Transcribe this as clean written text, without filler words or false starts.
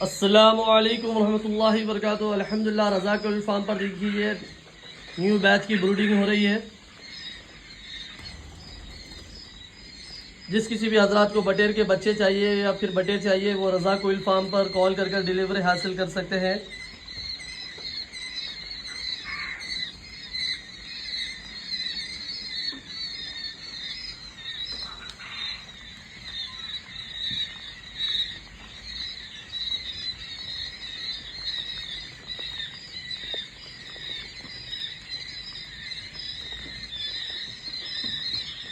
अस्सलामुअलैकुम रहमतुल्लाहि वबरकातुहू। अल्हम्दुलिल्लाह रज़ा कोयल फार्म पर देखिए न्यू बैच की ब्रूडिंग हो रही है। जिस किसी भी हजरात को बटेर के बच्चे चाहिए या फिर बटेर चाहिए वो रज़ा कोयल फार्म पर कॉल कर डिलीवरी हासिल कर सकते हैं।